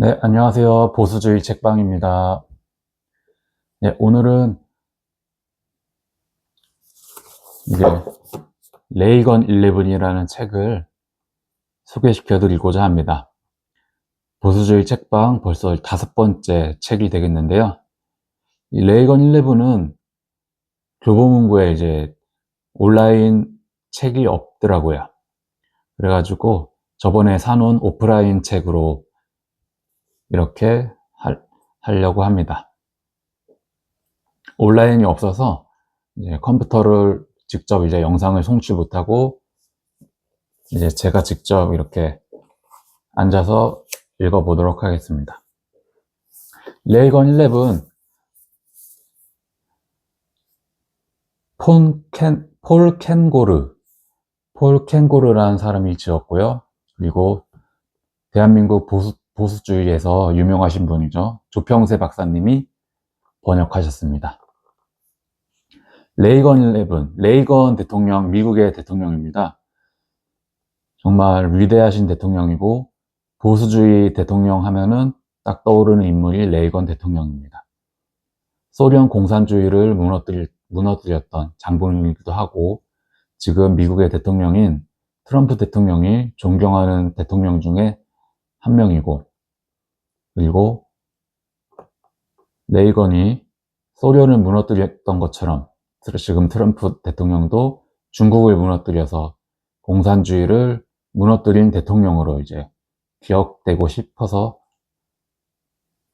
네, 안녕하세요. 보수주의 책방입니다. 네, 오늘은 이제 레이건 11이라는 책을 소개시켜 드리고자 합니다. 보수주의 책방 벌써 5번째 책이 되겠는데요. 이 레이건 11은 교보문고에 이제 온라인 책이 없더라고요. 그래가지고 저번에 사놓은 오프라인 책으로 이렇게 하려고 합니다. 온라인이 없어서 이제 컴퓨터를 직접 이제 영상을 송출 못하고 이제 제가 직접 이렇게 앉아서 읽어보도록 하겠습니다. 레이건 11 폴 켄고르라는 사람이 지었고요. 그리고 대한민국 보수주의에서 유명하신 분이죠. 조평세 박사님이 번역하셨습니다. 레이건 대통령, 미국의 대통령입니다. 정말 위대하신 대통령이고 보수주의 대통령 하면은 딱 떠오르는 인물이 레이건 대통령입니다. 소련 공산주의를 무너뜨렸던 장본인이기도 하고 지금 미국의 대통령인 트럼프 대통령이 존경하는 대통령 중에 한 명이고, 그리고 레이건이 소련을 무너뜨렸던 것처럼 지금 트럼프 대통령도 중국을 무너뜨려서 공산주의를 무너뜨린 대통령으로 이제 기억되고 싶어서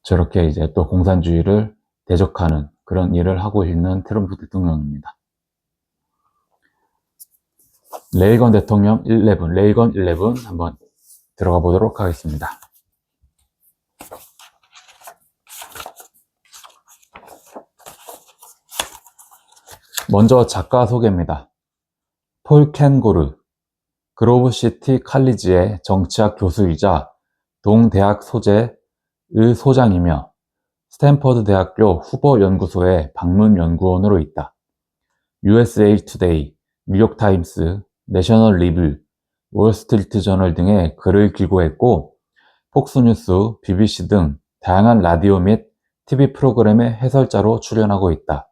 저렇게 이제 또 공산주의를 대적하는 그런 일을 하고 있는 트럼프 대통령입니다. 레이건 11 한번 들어가 보도록 하겠습니다. 먼저 작가 소개입니다. 폴 켄고르, 그로브시티 칼리지의 정치학 교수이자 동대학 소재의 소장이며 스탠퍼드 대학교 후보 연구소의 방문 연구원으로 있다. USA 투데이, 뉴욕타임스, 내셔널 리뷰, 월스트리트 저널 등의 글을 기고했고 폭스뉴스, BBC 등 다양한 라디오 및 TV 프로그램의 해설자로 출연하고 있다.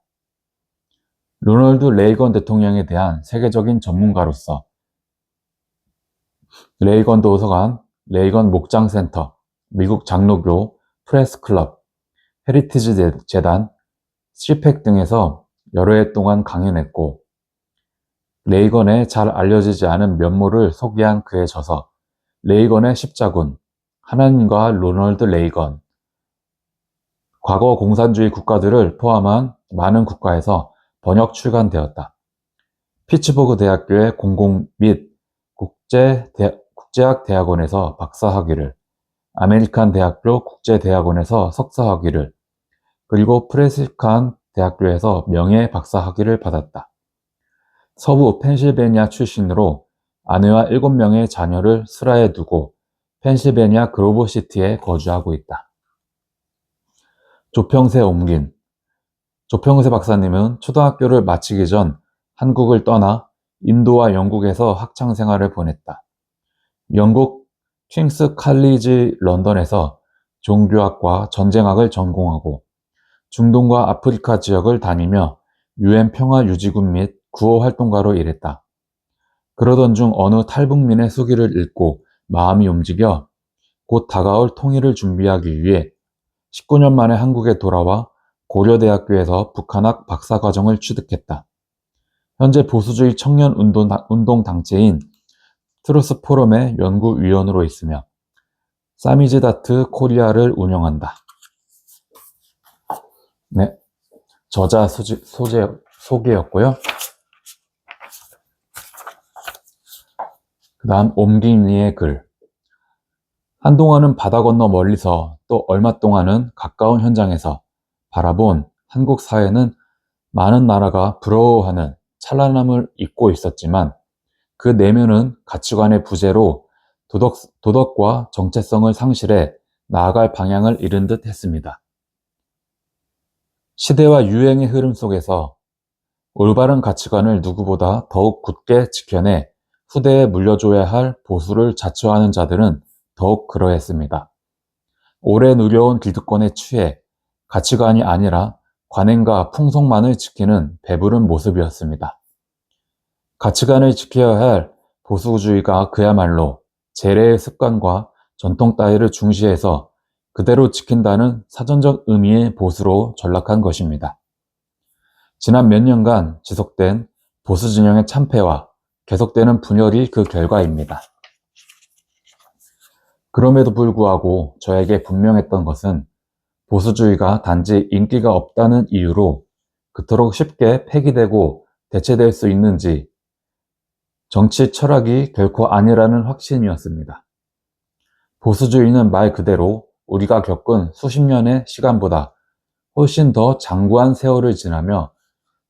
로널드 레이건 대통령에 대한 세계적인 전문가로서 레이건 도서관, 레이건 목장센터, 미국 장로교, 프레스클럽, 헤리티지 재단, CPAC 등에서 여러 해 동안 강연했고 레이건의 잘 알려지지 않은 면모를 소개한 그의 저서 레이건의 십자군, 하나님과 로널드 레이건, 과거 공산주의 국가들을 포함한 많은 국가에서 번역 출간되었다. 피츠버그 대학교의 공공 및 국제학 대학원에서 박사학위를, 아메리칸 대학교 국제대학원에서 석사학위를, 그리고 프레스칸 대학교에서 명예 박사학위를 받았다. 서부 펜실베니아 출신으로 아내와 7명의 자녀를 슬하에 두고 펜실베니아 그로버시티에 거주하고 있다. 조평세 옮긴 조평세 박사님은 초등학교를 마치기 전 한국을 떠나 인도와 영국에서 학창 생활을 보냈다. 영국 킹스 칼리지 런던에서 종교학과 전쟁학을 전공하고 중동과 아프리카 지역을 다니며 UN 평화유지군 및 구호 활동가로 일했다. 그러던 중 어느 탈북민의 수기를 읽고 마음이 움직여 곧 다가올 통일을 준비하기 위해 19년 만에 한국에 돌아와 고려대학교에서 북한학 박사과정을 취득했다. 현재 보수주의 청년 운동 단체인 트루스 포럼의 연구위원으로 있으며 사미즈다트 코리아를 운영한다. 네, 저자 소개였고요. 그 다음 옮긴이의 글. 한동안은 바다 건너 멀리서 또 얼마 동안은 가까운 현장에서 바라본 한국 사회는 많은 나라가 부러워하는 찬란함을 잇고 있었지만 그 내면은 가치관의 부재로 도덕과 정체성을 상실해 나아갈 방향을 잃은 듯 했습니다. 시대와 유행의 흐름 속에서 올바른 가치관을 누구보다 더욱 굳게 지켜내 후대에 물려줘야 할 보수를 자처하는 자들은 더욱 그러했습니다. 오래 누려온 기득권에 취해 가치관이 아니라 관행과 풍속만을 지키는 배부른 모습이었습니다. 가치관을 지켜야 할 보수주의가 그야말로 재래의 습관과 전통 따위를 중시해서 그대로 지킨다는 사전적 의미의 보수로 전락한 것입니다. 지난 몇 년간 지속된 보수 진영의 참패와 계속되는 분열이 그 결과입니다. 그럼에도 불구하고 저에게 분명했던 것은 보수주의가 단지 인기가 없다는 이유로 그토록 쉽게 폐기되고 대체될 수 있는지 정치 철학이 결코 아니라는 확신이었습니다. 보수주의는 말 그대로 우리가 겪은 수십 년의 시간보다 훨씬 더 장구한 세월을 지나며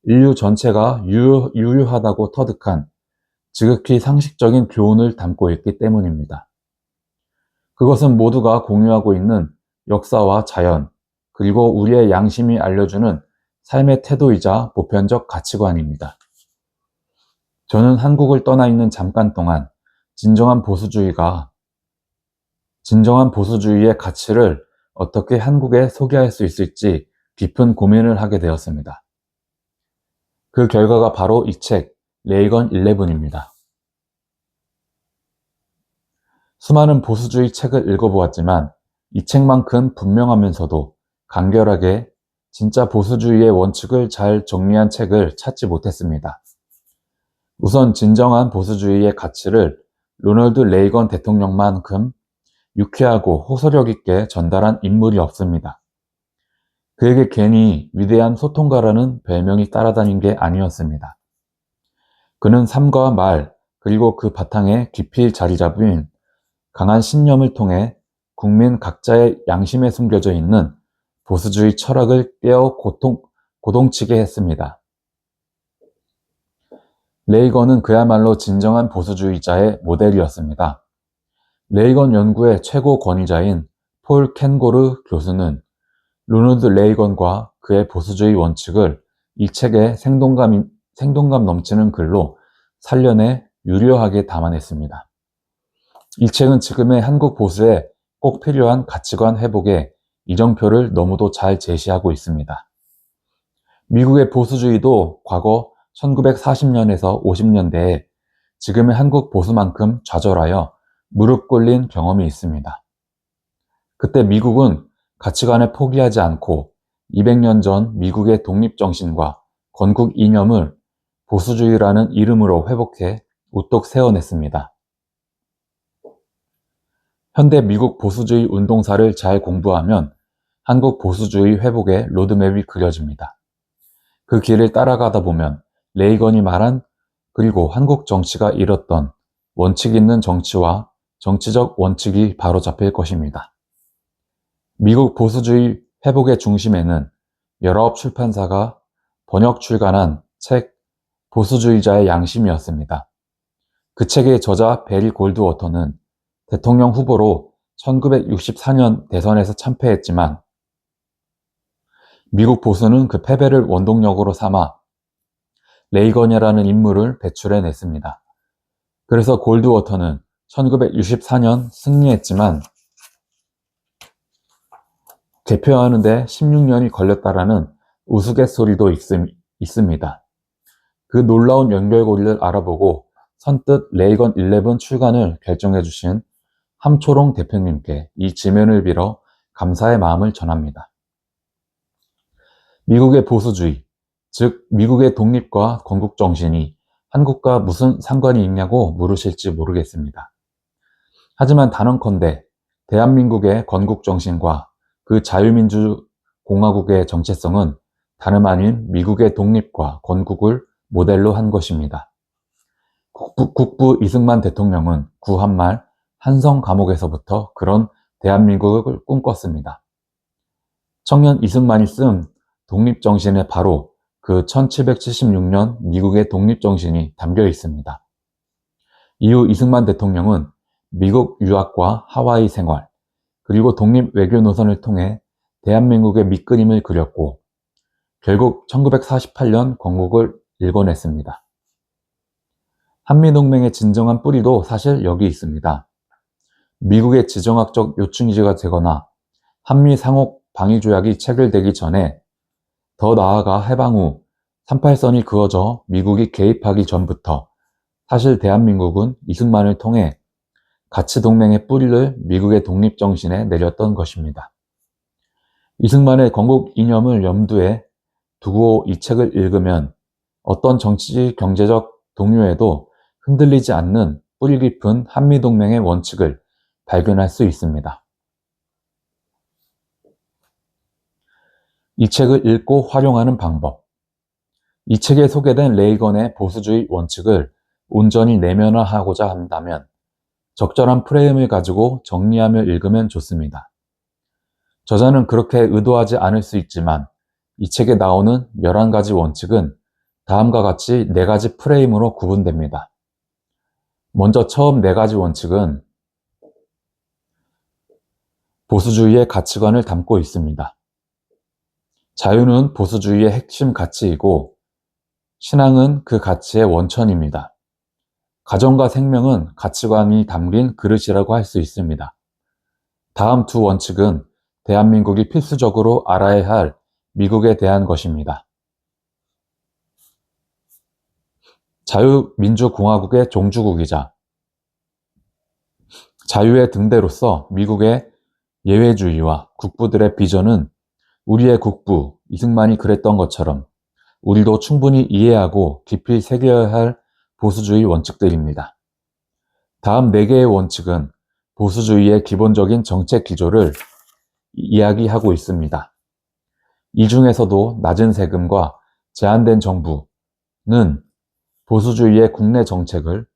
인류 전체가 유효하다고 터득한 지극히 상식적인 교훈을 담고 있기 때문입니다. 그것은 모두가 공유하고 있는 역사와 자연, 그리고 우리의 양심이 알려주는 삶의 태도이자 보편적 가치관입니다. 저는 한국을 떠나 있는 잠깐 동안 진정한 보수주의의 가치를 어떻게 한국에 소개할 수 있을지 깊은 고민을 하게 되었습니다. 그 결과가 바로 이 책, 레이건 11입니다. 수많은 보수주의 책을 읽어보았지만 이 책만큼 분명하면서도 간결하게 진짜 보수주의의 원칙을 잘 정리한 책을 찾지 못했습니다. 우선 진정한 보수주의의 가치를 로널드 레이건 대통령만큼 유쾌하고 호소력 있게 전달한 인물이 없습니다. 그에게 괜히 위대한 소통가라는 별명이 따라다닌 게 아니었습니다. 그는 삶과 말, 그리고 그 바탕에 깊이 자리 잡은 강한 신념을 통해 국민 각자의 양심에 숨겨져 있는 보수주의 철학을 깨어 고동치게 했습니다. 레이건은 그야말로 진정한 보수주의자의 모델이었습니다. 레이건 연구의 최고 권위자인 폴 켄고르 교수는 로널드 레이건과 그의 보수주의 원칙을 이 책의 생동감 넘치는 글로 살려내 유려하게 담아냈습니다. 이 책은 지금의 한국 보수에 꼭 필요한 가치관 회복의 이정표를 너무도 잘 제시하고 있습니다. 미국의 보수주의도 과거 1940년에서 50년대에 지금의 한국 보수만큼 좌절하여 무릎 꿇린 경험이 있습니다. 그때 미국은 가치관을 포기하지 않고 200년 전 미국의 독립정신과 건국 이념을 보수주의라는 이름으로 회복해 우뚝 세워냈습니다. 현대 미국 보수주의 운동사를 잘 공부하면 한국 보수주의 회복의 로드맵이 그려집니다. 그 길을 따라가다 보면 레이건이 말한 그리고 한국 정치가 잃었던 원칙 있는 정치와 정치적 원칙이 바로 잡힐 것입니다. 미국 보수주의 회복의 중심에는 19 출판사가 번역 출간한 책 보수주의자의 양심이었습니다. 그 책의 저자 베리 골드워터는 대통령 후보로 1964년 대선에서 참패했지만 미국 보수는 그 패배를 원동력으로 삼아 레이건이라는 인물을 배출해냈습니다. 그래서 골드워터는 1964년 승리했지만 개표하는데 16년이 걸렸다라는 우스갯소리도 있습니다. 그 놀라운 연결고리를 알아보고 선뜻 레이건 11 출간을 결정해주신 함초롱 대표님께 이 지면을 빌어 감사의 마음을 전합니다. 미국의 보수주의, 즉 미국의 독립과 건국정신이 한국과 무슨 상관이 있냐고 물으실지 모르겠습니다. 하지만 단언컨대 대한민국의 건국정신과 그 자유민주공화국의 정체성은 다름 아닌 미국의 독립과 건국을 모델로 한 것입니다. 국부 이승만 대통령은 구한말 한성 감옥에서부터 그런 대한민국을 꿈꿨습니다. 청년 이승만이 쓴 독립정신에 바로 그 1776년 미국의 독립정신이 담겨 있습니다. 이후 이승만 대통령은 미국 유학과 하와이 생활, 그리고 독립 외교 노선을 통해 대한민국의 밑그림을 그렸고 결국 1948년 건국을 일궈냈습니다. 한미동맹의 진정한 뿌리도 사실 여기 있습니다. 미국의 지정학적 요충지가 되거나 한미 상호 방위 조약이 체결되기 전에, 더 나아가 해방 후 38선이 그어져 미국이 개입하기 전부터 사실 대한민국은 이승만을 통해 가치동맹의 뿌리를 미국의 독립정신에 내렸던 것입니다. 이승만의 건국 이념을 염두에 두고 이 책을 읽으면 어떤 정치 경제적 동요에도 흔들리지 않는 뿌리 깊은 한미동맹의 원칙을 발견할 수 있습니다. 이 책을 읽고 활용하는 방법. 이 책에 소개된 레이건의 보수주의 원칙을 온전히 내면화하고자 한다면 적절한 프레임을 가지고 정리하며 읽으면 좋습니다. 저자는 그렇게 의도하지 않을 수 있지만 이 책에 나오는 11가지 원칙은 다음과 같이 4가지 프레임으로 구분됩니다. 먼저 처음 4가지 원칙은 보수주의의 가치관을 담고 있습니다. 자유는 보수주의의 핵심 가치이고 신앙은 그 가치의 원천입니다. 가정과 생명은 가치관이 담긴 그릇이라고 할 수 있습니다. 다음 2 원칙은 대한민국이 필수적으로 알아야 할 미국에 대한 것입니다. 자유민주공화국의 종주국이자 자유의 등대로서 미국의 예외주의와 국부들의 비전은 우리의 국부 이승만이 그랬던 것처럼 우리도 충분히 이해하고 깊이 새겨야 할 보수주의 원칙들입니다. 다음 4개의 원칙은 보수주의의 기본적인 정책 기조를 이야기하고 있습니다. 이 중에서도 낮은 세금과 제한된 정부는 보수주의의 국내 정책을,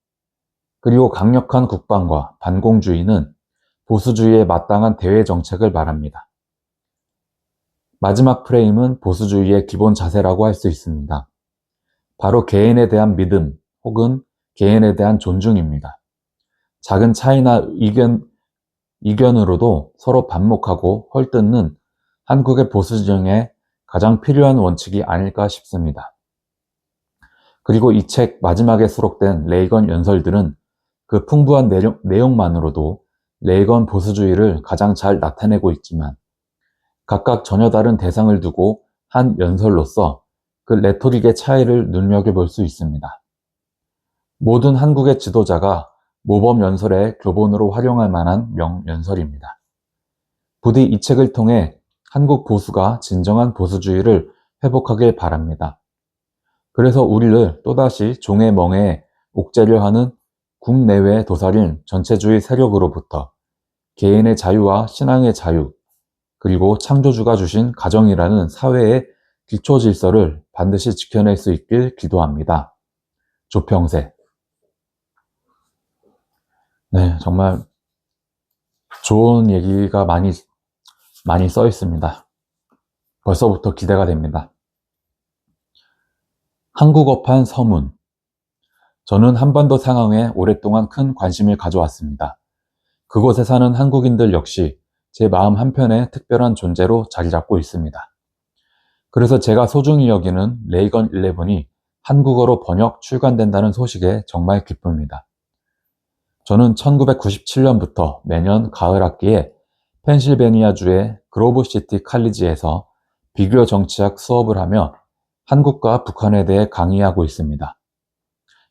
그리고 강력한 국방과 반공주의는 보수주의에 마땅한 대외 정책을 말합니다. 마지막 프레임은 보수주의의 기본 자세라고 할 수 있습니다. 바로 개인에 대한 믿음 혹은 개인에 대한 존중입니다. 작은 차이나 이견으로도 서로 반목하고 헐뜯는 한국의 보수 진영에 가장 필요한 원칙이 아닐까 싶습니다. 그리고 이 책 마지막에 수록된 레이건 연설들은 그 풍부한 내용만으로도 레이건 보수주의를 가장 잘 나타내고 있지만 각각 전혀 다른 대상을 두고 한 연설로서 그 레토릭의 차이를 눈여겨볼 수 있습니다. 모든 한국의 지도자가 모범 연설의 교본으로 활용할 만한 명연설입니다. 부디 이 책을 통해 한국 보수가 진정한 보수주의를 회복하길 바랍니다. 그래서 우리를 또다시 종의 멍에 옥죄려 하는 국내외 도살인 전체주의 세력으로부터 개인의 자유와 신앙의 자유, 그리고 창조주가 주신 가정이라는 사회의 기초 질서를 반드시 지켜낼 수 있길 기도합니다. 조평세. 네, 정말 좋은 얘기가 많이 써 있습니다. 벌써부터 기대가 됩니다. 한국어판 서문. 저는 한반도 상황에 오랫동안 큰 관심을 가져왔습니다. 그곳에 사는 한국인들 역시 제 마음 한편에 특별한 존재로 자리 잡고 있습니다. 그래서 제가 소중히 여기는 레이건 11이 한국어로 번역 출간된다는 소식에 정말 기쁩니다. 저는 1997년부터 매년 가을 학기에 펜실베니아주의 그로브시티 칼리지에서 비교 정치학 수업을 하며 한국과 북한에 대해 강의하고 있습니다.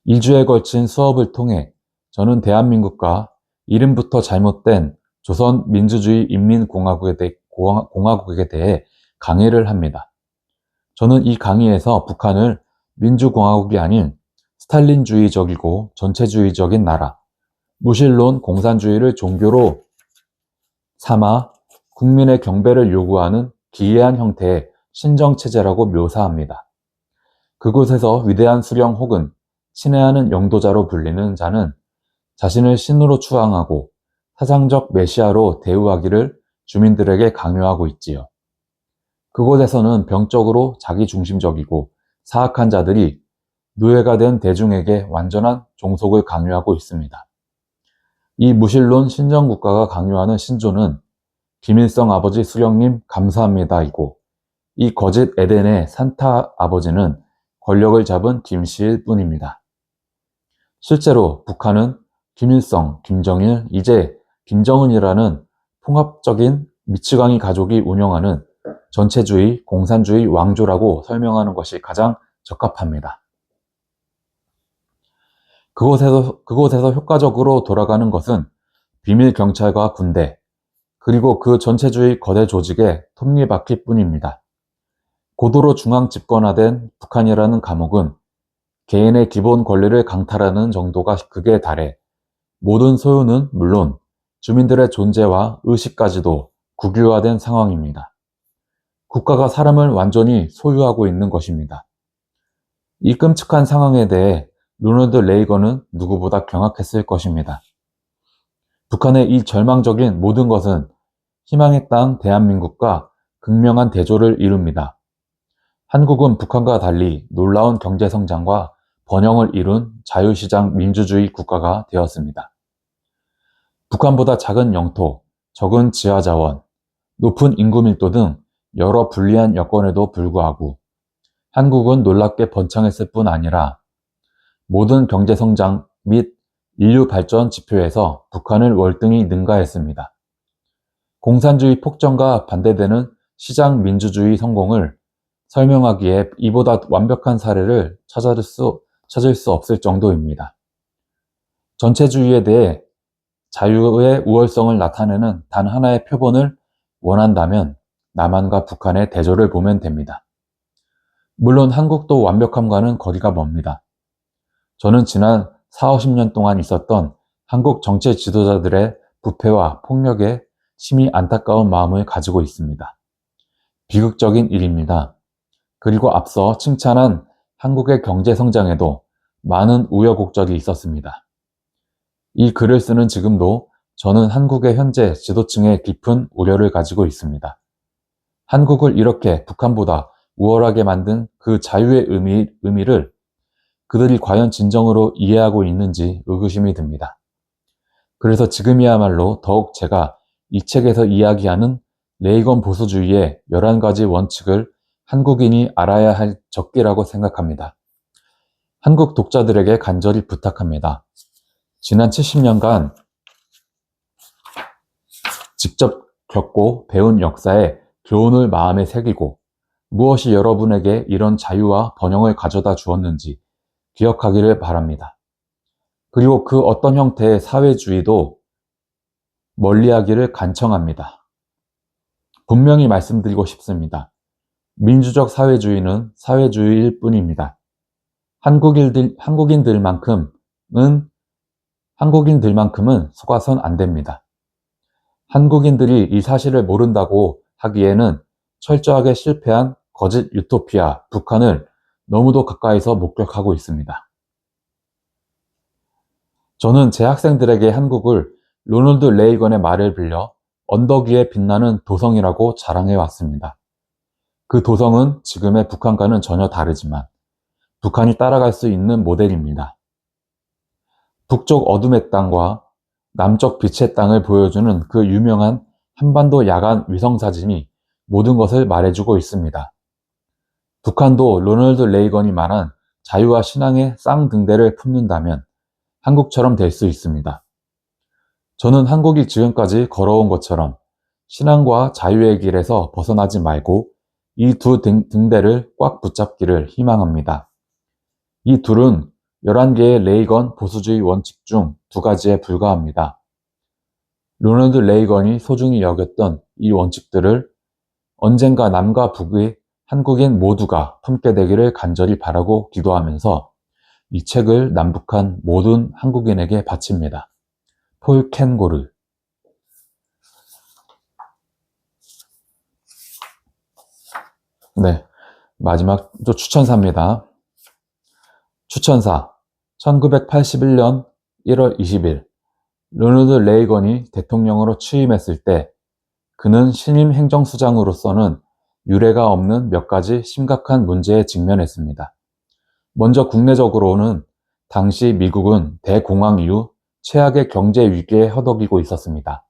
2주에 걸친 수업을 통해 저는 대한민국과 이름부터 잘못된 조선민주주의인민공화국에 대해 강의를 합니다. 저는 이 강의에서 북한을 민주공화국이 아닌 스탈린주의적이고 전체주의적인 나라, 무신론 공산주의를 종교로 삼아 국민의 경배를 요구하는 기이한 형태의 신정체제라고 묘사합니다. 그곳에서 위대한 수령 혹은 친애하는 영도자로 불리는 자는 자신을 신으로 추앙하고 사상적 메시아로 대우하기를 주민들에게 강요하고 있지요. 그곳에서는 병적으로 자기중심적이고 사악한 자들이 노예가 된 대중에게 완전한 종속을 강요하고 있습니다. 이 무신론 신정국가가 강요하는 신조는 김일성 아버지 수령님 감사합니다이고, 이 거짓 에덴의 산타 아버지는 권력을 잡은 김씨일 뿐입니다. 실제로 북한은 김일성, 김정일, 이제 김정은이라는 통합적인 미츠강이 가족이 운영하는 전체주의, 공산주의 왕조라고 설명하는 것이 가장 적합합니다. 그곳에서 효과적으로 돌아가는 것은 비밀 경찰과 군대, 그리고 그 전체주의 거대 조직의 톱니바퀴 뿐입니다. 고도로 중앙 집권화된 북한이라는 감옥은 개인의 기본 권리를 강탈하는 정도가 극에 달해 모든 소유는 물론 주민들의 존재와 의식까지도 국유화된 상황입니다. 국가가 사람을 완전히 소유하고 있는 것입니다. 이 끔찍한 상황에 대해 로널드 레이건은 누구보다 경악했을 것입니다. 북한의 이 절망적인 모든 것은 희망의 땅 대한민국과 극명한 대조를 이룹니다. 한국은 북한과 달리 놀라운 경제성장과 번영을 이룬 자유시장 민주주의 국가가 되었습니다. 북한보다 작은 영토, 적은 지하자원, 높은 인구 밀도 등 여러 불리한 여건에도 불구하고 한국은 놀랍게 번창했을 뿐 아니라 모든 경제성장 및 인류 발전 지표에서 북한을 월등히 능가했습니다. 공산주의 폭정과 반대되는 시장 민주주의 성공을 설명하기에 이보다 완벽한 사례를 찾을 수 없을 정도입니다. 전체주의에 대해 자유의 우월성을 나타내는 단 하나의 표본을 원한다면 남한과 북한의 대조를 보면 됩니다. 물론 한국도 완벽함과는 거리가 멉니다. 저는 지난 40-50년 동안 있었던 한국 정치 지도자들의 부패와 폭력에 심히 안타까운 마음을 가지고 있습니다. 비극적인 일입니다. 그리고 앞서 칭찬한 한국의 경제 성장에도 많은 우여곡절이 있었습니다. 이 글을 쓰는 지금도 저는 한국의 현재 지도층에 깊은 우려를 가지고 있습니다. 한국을 이렇게 북한보다 우월하게 만든 그 자유의 의미를 그들이 과연 진정으로 이해하고 있는지 의구심이 듭니다. 그래서 지금이야말로 더욱 제가 이 책에서 이야기하는 레이건 보수주의의 11가지 원칙을 한국인이 알아야 할 적기라고 생각합니다. 한국 독자들에게 간절히 부탁합니다. 지난 70년간 직접 겪고 배운 역사에 교훈을 마음에 새기고 무엇이 여러분에게 이런 자유와 번영을 가져다 주었는지 기억하기를 바랍니다. 그리고 그 어떤 형태의 사회주의도 멀리하기를 간청합니다. 분명히 말씀드리고 싶습니다. 민주적 사회주의는 사회주의일 뿐입니다. 한국인들만큼은 속아선 안 됩니다. 한국인들이 이 사실을 모른다고 하기에는 철저하게 실패한 거짓 유토피아 북한을 너무도 가까이서 목격하고 있습니다. 저는 제 학생들에게 한국을 로널드 레이건의 말을 빌려 언덕 위에 빛나는 도성이라고 자랑해 왔습니다. 그 도성은 지금의 북한과는 전혀 다르지만 북한이 따라갈 수 있는 모델입니다. 북쪽 어둠의 땅과 남쪽 빛의 땅을 보여주는 그 유명한 한반도 야간 위성사진이 모든 것을 말해주고 있습니다. 북한도 로널드 레이건이 말한 자유와 신앙의 쌍등대를 품는다면 한국처럼 될 수 있습니다. 저는 한국이 지금까지 걸어온 것처럼 신앙과 자유의 길에서 벗어나지 말고 이 두 등대를 꽉 붙잡기를 희망합니다. 이 둘은 11개의 레이건 보수주의 원칙 중 2가지에 불과합니다. 로널드 레이건이 소중히 여겼던 이 원칙들을 언젠가 남과 북의 한국인 모두가 품게 되기를 간절히 바라고 기도하면서 이 책을 남북한 모든 한국인에게 바칩니다. 폴 켄고르. 네, 마지막 또 추천사입니다. 추천사 1981년 1월 20일 로널드 레이건이 대통령으로 취임했을 때 그는 신임 행정수장으로서는 유례가 없는 몇 가지 심각한 문제에 직면했습니다. 먼저 국내적으로는 당시 미국은 대공황 이후 최악의 경제 위기에 허덕이고 있었습니다.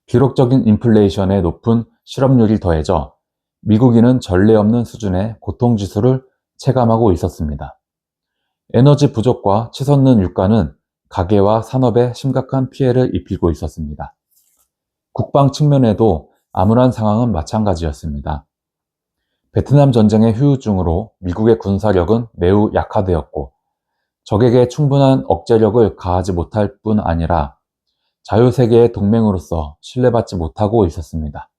기록적인 인플레이션에 높은 실업률이 더해져 미국인은 전례 없는 수준의 고통지수를 체감하고 있었습니다. 에너지 부족과 치솟는 유가는 가계와 산업에 심각한 피해를 입히고 있었습니다. 국방 측면에도 암울한 상황은 마찬가지였습니다. 베트남 전쟁의 후유증으로 미국의 군사력은 매우 약화되었고 적에게 충분한 억제력을 가하지 못할 뿐 아니라 자유세계의 동맹으로서 신뢰받지 못하고 있었습니다.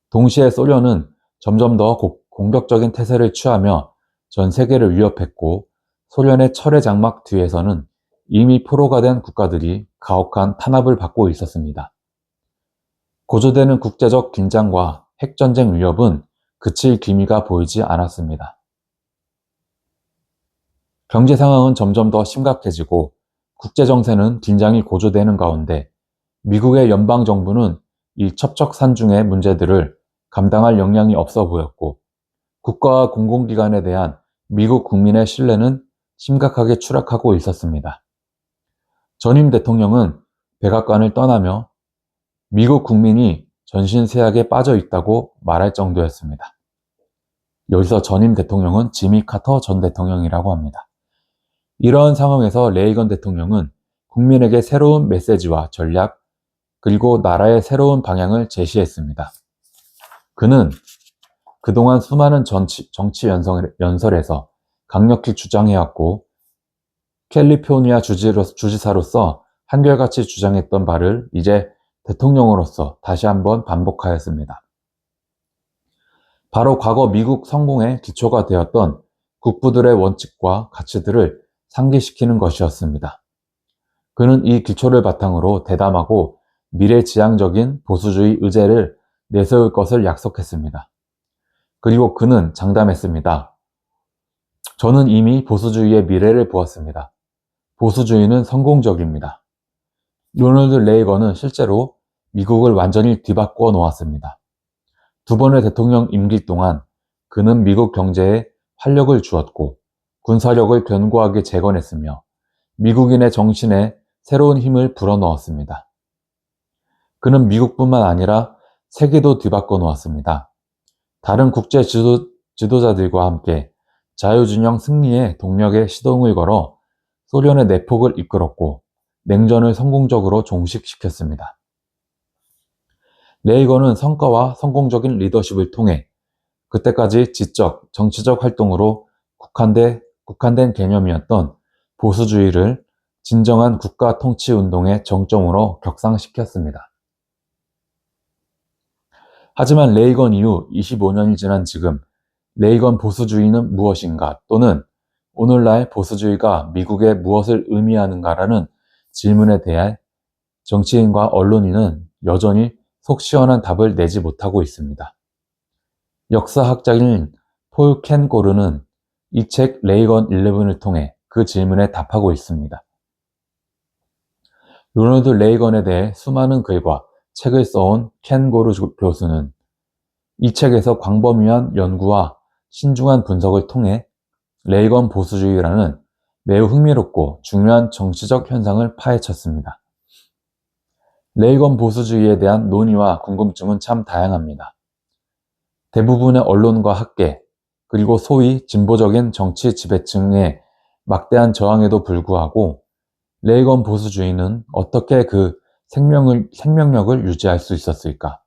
동시에 소련은 점점 더 공격적인 태세를 취하며 전 세계를 위협했고 소련의 철의 장막 뒤에서는 이미 포로가 된 국가들이 가혹한 탄압을 받고 있었습니다. 고조되는 국제적 긴장과 핵전쟁 위협은 그칠 기미가 보이지 않았습니다. 경제 상황은 점점 더 심각해지고 국제정세는 긴장이 고조되는 가운데 미국의 연방정부는 이 첩첩산중의 문제들을 감당할 역량이 없어 보였고 국가와 공공기관에 대한 미국 국민의 신뢰는 심각하게 추락하고 있었습니다. 전임 대통령은 백악관을 떠나며 미국 국민이 전신세약에 빠져 있다고 말할 정도였습니다. 여기서 전임 대통령은 지미 카터 전 대통령이라고 합니다. 이러한 상황에서 레이건 대통령은 국민에게 새로운 메시지와 전략, 그리고 나라의 새로운 방향을 제시했습니다. 그는 그동안 수많은 정치 연설에서 강력히 주장해왔고 캘리포니아 주지사로서 한결같이 주장했던 바를 이제 대통령으로서 다시 한번 반복하였습니다. 바로 과거 미국 성공의 기초가 되었던 국부들의 원칙과 가치들을 상기시키는 것이었습니다. 그는 이 기초를 바탕으로 대담하고 미래지향적인 보수주의 의제를 내세울 것을 약속했습니다. 그리고 그는 장담했습니다. 저는 이미 보수주의의 미래를 보았습니다. 보수주의는 성공적입니다. 로널드 레이건은 실제로 미국을 완전히 뒤바꾸어 놓았습니다. 두 번의 대통령 임기 동안 그는 미국 경제에 활력을 주었고 군사력을 견고하게 재건했으며 미국인의 정신에 새로운 힘을 불어넣었습니다. 그는 미국뿐만 아니라 세계도 뒤바꿔 놓았습니다. 다른 국제 지도자들과 함께 자유진영 승리의 동력에 시동을 걸어 소련의 내폭을 이끌었고 냉전을 성공적으로 종식시켰습니다. 레이건은 성과와 성공적인 리더십을 통해 그때까지 지적, 정치적 활동으로 국한된 개념이었던 보수주의를 진정한 국가 통치 운동의 정점으로 격상시켰습니다. 하지만 레이건 이후 25년이 지난 지금 레이건 보수주의는 무엇인가 또는 오늘날 보수주의가 미국에 무엇을 의미하는가라는 질문에 대해 정치인과 언론인은 여전히 속 시원한 답을 내지 못하고 있습니다. 역사학자인 폴 켄고르는 이 책 레이건 11을 통해 그 질문에 답하고 있습니다. 로널드 레이건에 대해 수많은 글과 책을 써온 켄고르 교수는 이 책에서 광범위한 연구와 신중한 분석을 통해 레이건 보수주의라는 매우 흥미롭고 중요한 정치적 현상을 파헤쳤습니다. 레이건 보수주의에 대한 논의와 궁금증은 참 다양합니다. 대부분의 언론과 학계, 그리고 소위 진보적인 정치 지배층의 막대한 저항에도 불구하고 레이건 보수주의는 어떻게 그 생명력을 유지할 수 있었을까?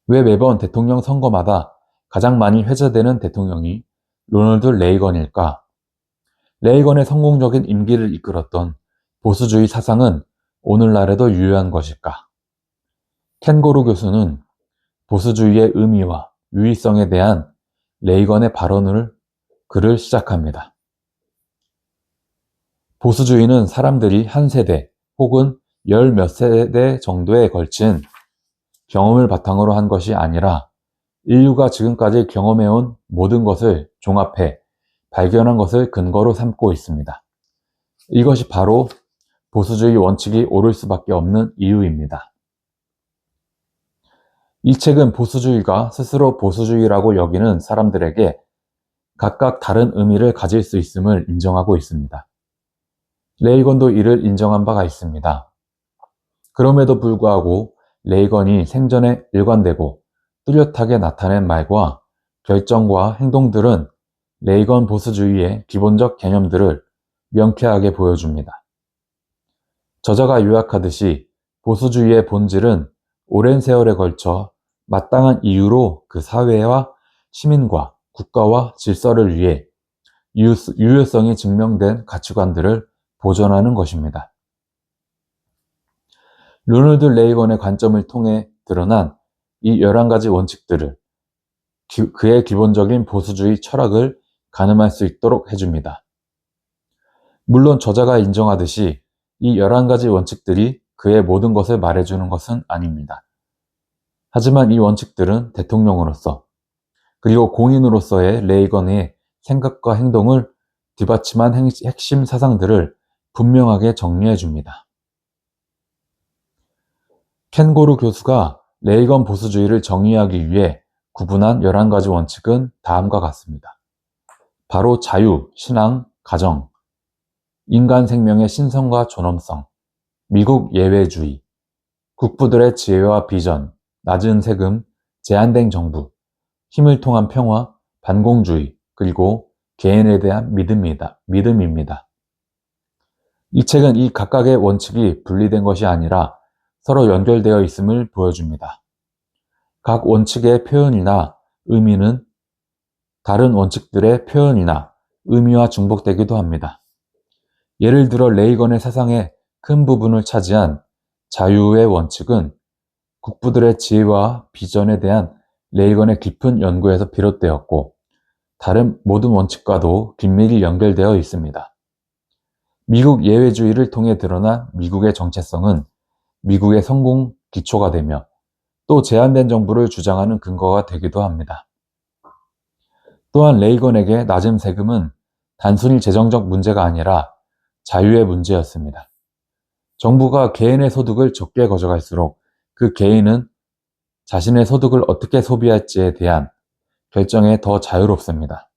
왜 매번 대통령 선거마다 가장 많이 회자되는 대통령이 로널드 레이건일까? 레이건의 성공적인 임기를 이끌었던 보수주의 사상은 오늘날에도 유효한 것일까? 켄고루 교수는 보수주의의 의미와 유의성에 대한 레이건의 글을 시작합니다. 보수주의는 사람들이 한 세대 혹은 열 몇 세대 정도에 걸친 경험을 바탕으로 한 것이 아니라 인류가 지금까지 경험해온 모든 것을 종합해 발견한 것을 근거로 삼고 있습니다. 이것이 바로 보수주의 원칙이 옳을 수밖에 없는 이유입니다. 이 책은 보수주의가 스스로 보수주의라고 여기는 사람들에게 각각 다른 의미를 가질 수 있음을 인정하고 있습니다. 레이건도 이를 인정한 바가 있습니다. 그럼에도 불구하고 레이건이 생전에 일관되고 뚜렷하게 나타낸 말과 결정과 행동들은 레이건 보수주의의 기본적 개념들을 명쾌하게 보여줍니다. 저자가 요약하듯이 보수주의의 본질은 오랜 세월에 걸쳐 마땅한 이유로 그 사회와 시민과 국가와 질서를 위해 유효성이 증명된 가치관들을 보존하는 것입니다. 로널드 레이건의 관점을 통해 드러난 이 11가지 원칙들을 그의 기본적인 보수주의 철학을 가늠할 수 있도록 해줍니다. 물론 저자가 인정하듯이 이 11가지 원칙들이 그의 모든 것을 말해주는 것은 아닙니다. 하지만 이 원칙들은 대통령으로서 그리고 공인으로서의 레이건의 생각과 행동을 뒷받침한 핵심 사상들을 분명하게 정리해 줍니다. 켄고루 교수가 레이건 보수주의를 정의하기 위해 구분한 11가지 원칙은 다음과 같습니다. 바로 자유, 신앙, 가정, 인간 생명의 신성과 존엄성, 미국 예외주의, 국부들의 지혜와 비전, 낮은 세금, 제한된 정부, 힘을 통한 평화, 반공주의, 그리고 개인에 대한 믿음입니다. 이 책은 이 각각의 원칙이 분리된 것이 아니라 서로 연결되어 있음을 보여줍니다. 각 원칙의 표현이나 의미는 다른 원칙들의 표현이나 의미와 중복되기도 합니다. 예를 들어 레이건의 사상의 큰 부분을 차지한 자유의 원칙은 국부들의 지혜와 비전에 대한 레이건의 깊은 연구에서 비롯되었고 다른 모든 원칙과도 긴밀히 연결되어 있습니다. 미국 예외주의를 통해 드러난 미국의 정체성은 미국의 성공 기초가 되며 또 제한된 정부를 주장하는 근거가 되기도 합니다. 또한 레이건에게 낮은 세금은 단순히 재정적 문제가 아니라 자유의 문제였습니다. 정부가 개인의 소득을 적게 가져갈수록 그 개인은 자신의 소득을 어떻게 소비할지에 대한 결정에 더 자유롭습니다.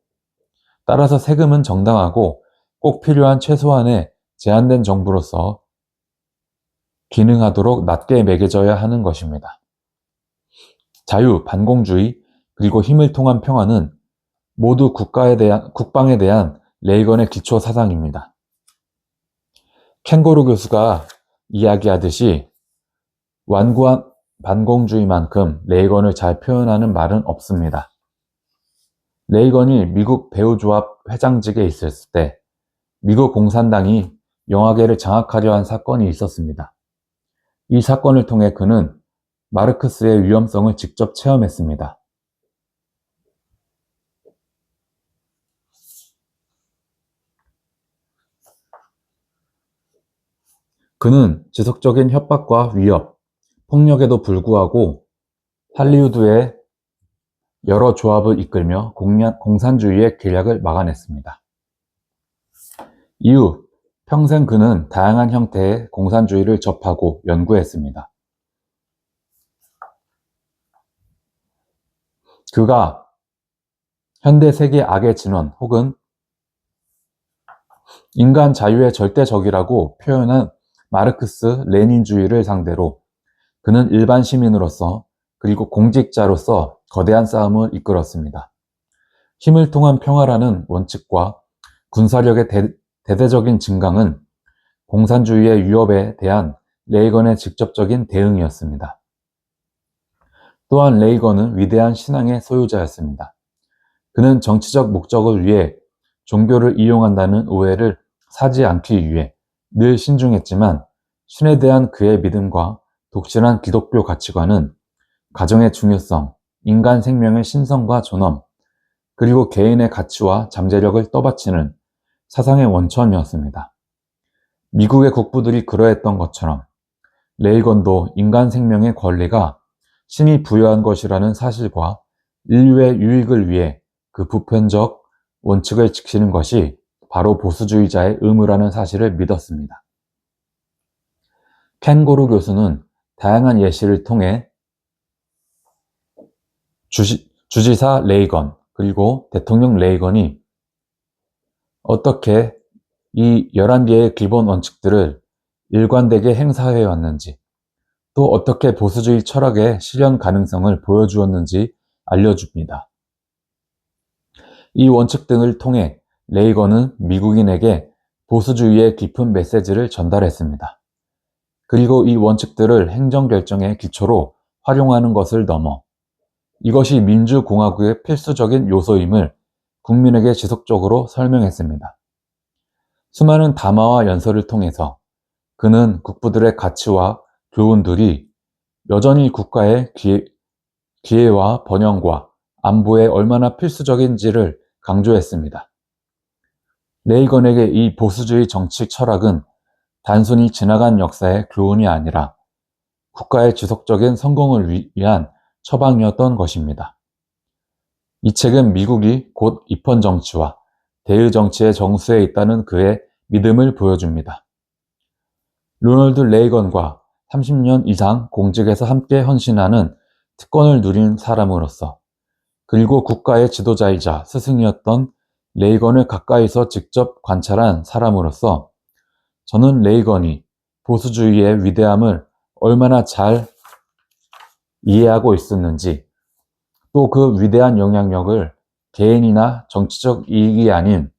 따라서 세금은 정당하고 꼭 필요한 최소한의 제한된 정부로서 기능하도록 낮게 매겨져야 하는 것입니다. 자유, 반공주의, 그리고 힘을 통한 평화는 모두 국방에 대한 레이건의 기초 사상입니다. 켄고루 교수가 이야기하듯이 완고한 반공주의만큼 레이건을 잘 표현하는 말은 없습니다. 레이건이 미국 배우조합 회장직에 있었을 때 미국 공산당이 영화계를 장악하려 한 사건이 있었습니다. 이 사건을 통해 그는 마르크스의 위험성을 직접 체험했습니다. 그는 지속적인 협박과 위협, 폭력에도 불구하고 할리우드의 여러 조합을 이끌며 공산주의의 계략을 막아냈습니다. 이후 평생 그는 다양한 형태의 공산주의를 접하고 연구했습니다. 그가 현대 세계 악의 진원 혹은 인간 자유의 절대적이라고 표현한 마르크스 레닌주의를 상대로 그는 일반 시민으로서 그리고 공직자로서 거대한 싸움을 이끌었습니다. 힘을 통한 평화라는 원칙과 군사력의 대대적인 증강은 공산주의의 위협에 대한 레이건의 직접적인 대응이었습니다. 또한 레이건은 위대한 신앙의 소유자였습니다. 그는 정치적 목적을 위해 종교를 이용한다는 오해를 사지 않기 위해 늘 신중했지만 신에 대한 그의 믿음과 독실한 기독교 가치관은 가정의 중요성, 인간 생명의 신성과 존엄, 그리고 개인의 가치와 잠재력을 떠받치는 사상의 원천이었습니다. 미국의 국부들이 그러했던 것처럼 레이건도 인간 생명의 권리가 신이 부여한 것이라는 사실과 인류의 유익을 위해 그 보편적 원칙을 지키는 것이 바로 보수주의자의 의무라는 사실을 믿었습니다. 켄고루 교수는 다양한 예시를 통해 주지사 레이건 그리고 대통령 레이건이 어떻게 이 11개의 기본 원칙들을 일관되게 행사해 왔는지 또 어떻게 보수주의 철학의 실현 가능성을 보여주었는지 알려줍니다. 이 원칙 등을 통해 레이건은 미국인에게 보수주의의 깊은 메시지를 전달했습니다. 그리고 이 원칙들을 행정결정의 기초로 활용하는 것을 넘어 이것이 민주공화국의 필수적인 요소임을 국민에게 지속적으로 설명했습니다. 수많은 담화와 연설을 통해서 그는 국부들의 가치와 교훈들이 여전히 국가의 기회와 번영과 안보에 얼마나 필수적인지를 강조했습니다. 레이건에게 이 보수주의 정치 철학은 단순히 지나간 역사의 교훈이 아니라 국가의 지속적인 성공을 위한 처방이었던 것입니다. 이 책은 미국이 곧 입헌 정치와 대의 정치의 정수에 있다는 그의 믿음을 보여줍니다. 로널드 레이건과 30년 이상 공직에서 함께 헌신하는 특권을 누린 사람으로서, 그리고 국가의 지도자이자 스승이었던 레이건을 가까이서 직접 관찰한 사람으로서 저는 레이건이 보수주의의 위대함을 얼마나 잘 이해하고 있었는지, 또 그 위대한 영향력을 개인이나 정치적 이익이 아닌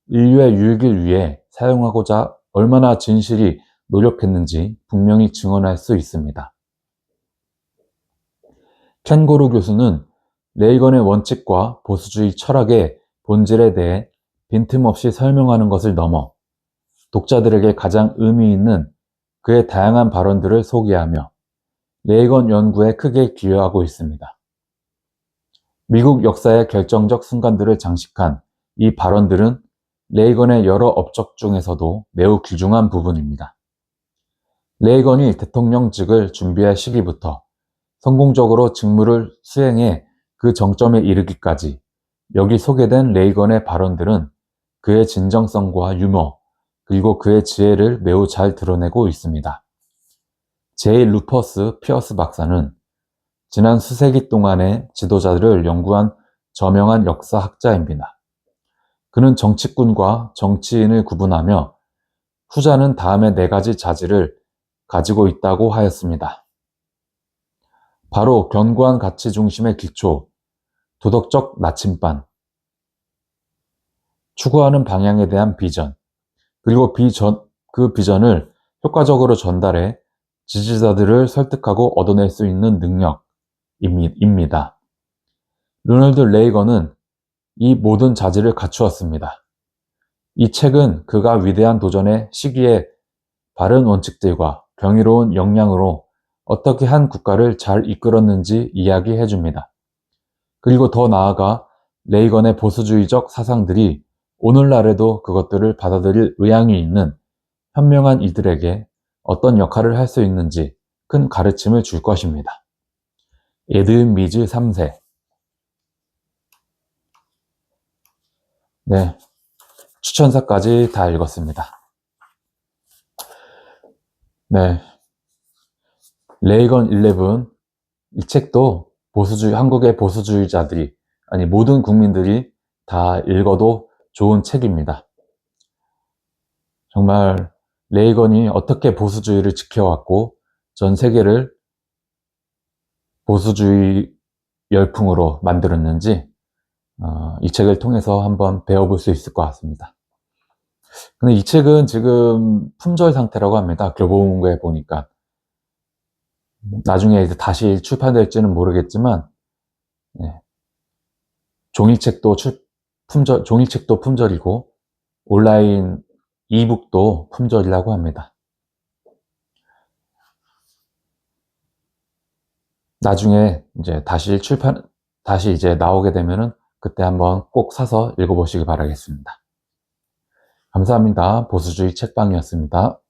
인류의 유익을 위해 사용하고자 얼마나 진실이 노력했는지 분명히 증언할 수 있습니다. 켄 고르 교수는 레이건의 원칙과 보수주의 철학의 본질에 대해 빈틈없이 설명하는 것을 넘어 독자들에게 가장 의미 있는 그의 다양한 발언들을 소개하며 레이건 연구에 크게 기여하고 있습니다. 미국 역사의 결정적 순간들을 장식한 이 발언들은 레이건의 여러 업적 중에서도 매우 귀중한 부분입니다. 레이건이 대통령직을 준비할 시기부터 성공적으로 직무를 수행해 그 정점에 이르기까지 여기 소개된 레이건의 발언들은 그의 진정성과 유머, 그리고 그의 지혜를 매우 잘 드러내고 있습니다. 제이 루퍼스 피어스 박사는 지난 수세기 동안의 지도자들을 연구한 저명한 역사학자입니다. 그는 정치꾼과 정치인을 구분하며 후자는 다음의 4가지 자질을 가지고 있다고 하였습니다. 바로 견고한 가치 중심의 기초, 도덕적 나침반, 추구하는 방향에 대한 비전, 그리고 그 비전을 효과적으로 전달해 지지자들을 설득하고 얻어낼 수 있는 능력입니다. 로널드 레이건은 이 모든 자질을 갖추었습니다. 이 책은 그가 위대한 도전의 시기에 바른 원칙들과 경이로운 역량으로 어떻게 한 국가를 잘 이끌었는지 이야기해 줍니다. 그리고 더 나아가 레이건의 보수주의적 사상들이 오늘날에도 그것들을 받아들일 의향이 있는 현명한 이들에게 어떤 역할을 할 수 있는지 큰 가르침을 줄 것입니다. 에드윈 미즈 3세. 네, 추천사까지 다 읽었습니다. 네, 레이건 11, 이 책도 한국의 보수주의자들이, 아니 모든 국민들이 다 읽어도 좋은 책입니다. 정말 레이건이 어떻게 보수주의를 지켜왔고 전 세계를 보수주의 열풍으로 만들었는지 이 책을 통해서 한번 배워볼 수 있을 것 같습니다. 근데 이 책은 지금 품절 상태라고 합니다. 교보문고에 보니까. 나중에 이제 다시 출판될지는 모르겠지만, 네. 종이책도 품절이고 온라인 이북도 품절이라고 합니다. 나중에 이제 다시 이제 나오게 되면은 그때 한번 꼭 사서 읽어보시기 바라겠습니다. 감사합니다. 보수주의 책방이었습니다.